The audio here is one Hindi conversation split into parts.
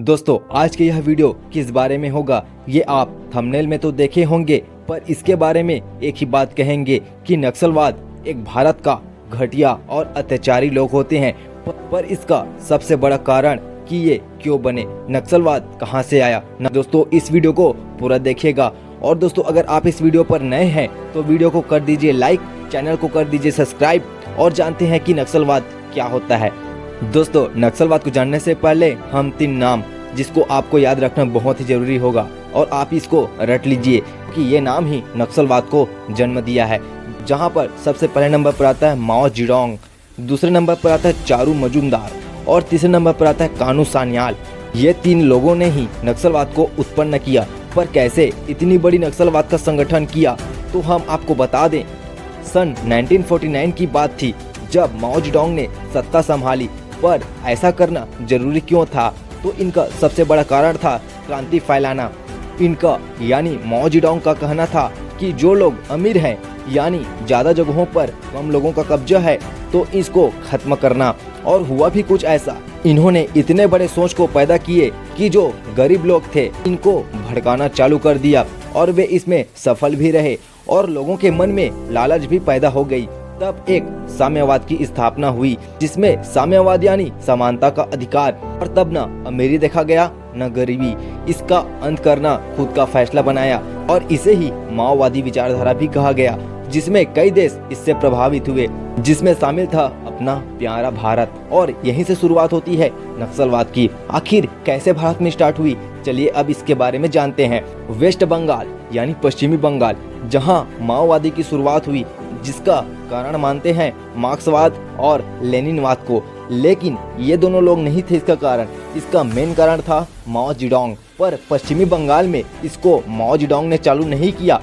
दोस्तों आज के यह वीडियो किस बारे में होगा ये आप थंबनेल में तो देखे होंगे, पर इसके बारे में एक ही बात कहेंगे कि नक्सलवाद एक भारत का घटिया और अत्याचारी लोग होते हैं। पर इसका सबसे बड़ा कारण कि ये क्यों बने, नक्सलवाद कहां से आया। दोस्तों इस वीडियो को पूरा देखिएगा। और दोस्तों अगर आप इस वीडियो पर नए हैं तो वीडियो को कर दीजिए लाइक, चैनल को कर दीजिए सब्सक्राइब और जानते हैं कि नक्सलवाद क्या होता है। दोस्तों नक्सलवाद को जानने से पहले हम 3 नाम जिसको आपको याद रखना बहुत ही जरूरी होगा और आप इसको रट लीजिए कि ये नाम ही नक्सलवाद को जन्म दिया है। जहां पर सबसे पहले नंबर पर आता है माओ जेडोंग, दूसरे नंबर पर आता है चारू मजूमदार और तीसरे नंबर पर आता है कानू सान्याल। ये 3 लोगों ने ही नक्सलवाद को उत्पन्न किया। पर कैसे इतनी बड़ी नक्सलवाद का संगठन किया तो हम आपको बता दें। सन 1949 की बात थी जब माओ जेडोंग ने सत्ता संभाली। पर ऐसा करना जरूरी क्यों था, तो इनका सबसे बड़ा कारण था क्रांति फैलाना। इनका यानी माओ जेडोंग का कहना था कि जो लोग अमीर हैं यानी ज्यादा जगहों पर कम लोगों का कब्जा है तो इसको खत्म करना। और हुआ भी कुछ ऐसा। इन्होंने इतने बड़े सोच को पैदा किए कि जो गरीब लोग थे इनको भड़काना चालू कर दिया और वे इसमें सफल भी रहे और लोगों के मन में लालच भी पैदा हो गई। तब एक साम्यवाद की स्थापना हुई जिसमें साम्यवाद यानी समानता का अधिकार। और तब न अमीरी देखा गया न गरीबी। इसका अंत करना खुद का फैसला बनाया और इसे ही माओवादी विचारधारा भी कहा गया, जिसमें कई देश इससे प्रभावित हुए, जिसमें शामिल था अपना प्यारा भारत। और यहीं से शुरुआत होती है नक्सलवाद की। आखिर कैसे भारत में स्टार्ट हुई, चलिए अब इसके बारे में जानते हैं। वेस्ट बंगाल यानी पश्चिमी बंगाल जहां माओवादी की शुरुआत हुई, जिसका कारण मानते हैं मार्क्सवाद और लेनिनवाद को। लेकिन ये दोनों लोग नहीं थे इसका कारण। इसका मेन कारण था माओ जेडोंग। पर पश्चिमी बंगाल में इसको माओ जेडोंग ने चालू नहीं किया,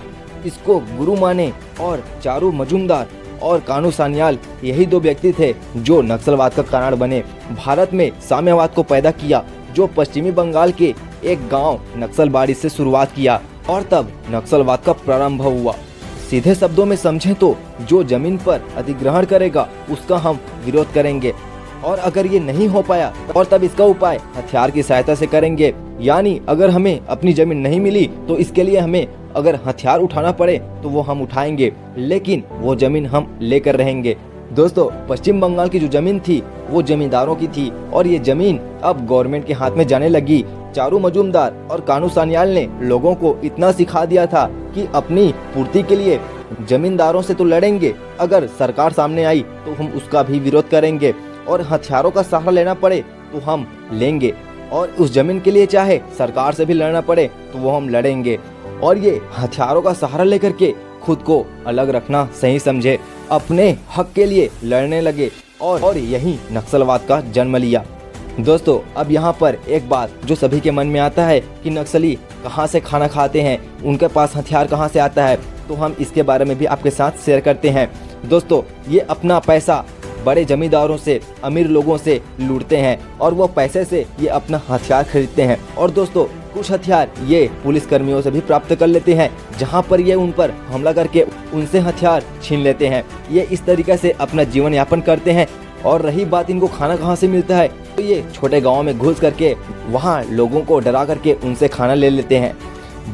इसको गुरु माने और चारू मजूमदार और कानू सान्याल यही 2 व्यक्ति थे जो नक्सलवाद का कारण बने। भारत में साम्यवाद को पैदा किया जो पश्चिमी बंगाल के एक गांव नक्सलबाड़ी से शुरुआत किया और तब नक्सलवाद का प्रारंभ हुआ। सीधे शब्दों में समझें तो जो जमीन पर अधिग्रहण करेगा उसका हम विरोध करेंगे और अगर ये नहीं हो पाया और तब इसका उपाय हथियार की सहायता से करेंगे। यानी अगर हमें अपनी जमीन नहीं मिली तो इसके लिए हमें अगर हथियार उठाना पड़े तो वो हम उठाएंगे, लेकिन वो जमीन हम लेकर रहेंगे। दोस्तों पश्चिम बंगाल की जो जमीन थी वो जमींदारों की थी और ये जमीन अब गवर्नमेंट के हाथ में जाने लगी। चारू मजूमदार और कानू सान्याल ने लोगों को इतना सिखा दिया था कि अपनी पूर्ति के लिए जमींदारों से तो लड़ेंगे, अगर सरकार सामने आई तो हम उसका भी विरोध करेंगे और हथियारों का सहारा लेना पड़े तो हम लेंगे और उस जमीन के लिए चाहे सरकार से भी लड़ना पड़े तो वो हम लड़ेंगे। और ये हथियारों का सहारा लेकर के खुद को अलग रखना सही समझे, अपने हक के लिए लड़ने लगे और यही नक्सलवाद का जन्म लिया। दोस्तों अब यहाँ पर एक बात जो सभी के मन में आता है कि नक्सली कहाँ से खाना खाते हैं, उनके पास हथियार कहाँ से आता है, तो हम इसके बारे में भी आपके साथ शेयर करते हैं। दोस्तों ये अपना पैसा बड़े जमींदारों से, अमीर लोगों से लूटते हैं और वो पैसे से ये अपना हथियार खरीदते हैं। और दोस्तों कुछ हथियार ये पुलिस कर्मियों से भी प्राप्त कर लेते हैं, जहां पर ये उन पर हमला करके उनसे हथियार छीन लेते हैं। ये इस तरीके से अपना जीवन यापन करते हैं। और रही बात इनको खाना कहाँ से मिलता है, तो ये छोटे गाँव में घुस करके वहाँ लोगों को डरा करके उनसे खाना ले लेते हैं।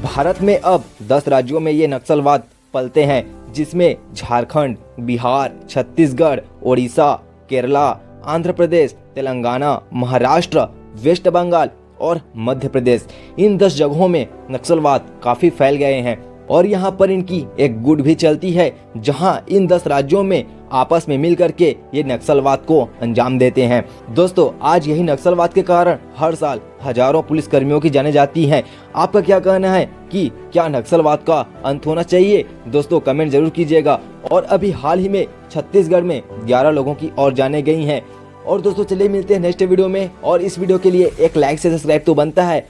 भारत में अब 10 राज्यों में ये नक्सलवाद पलते हैं, जिसमें झारखंड, बिहार, छत्तीसगढ़, ओडिशा, केरला, आंध्र प्रदेश, तेलंगाना, महाराष्ट्र, वेस्ट बंगाल और मध्य प्रदेश। इन 10 जगहों में नक्सलवाद काफी फैल गए हैं और यहाँ पर इनकी एक गुट भी चलती है, जहाँ इन 10 राज्यों में आपस में मिल करके ये नक्सलवाद को अंजाम देते हैं। दोस्तों आज यही नक्सलवाद के कारण हर साल हजारों पुलिस कर्मियों की जानें जाती हैं। आपका क्या कहना है कि क्या नक्सलवाद का अंत होना चाहिए? दोस्तों कमेंट जरूर कीजिएगा। और अभी हाल ही में छत्तीसगढ़ में 11 लोगों की और जानें गई हैं। और दोस्तों चलिए मिलते हैं नेक्स्ट वीडियो में, और इस वीडियो के लिए एक लाइक से सब्सक्राइब तो बनता है।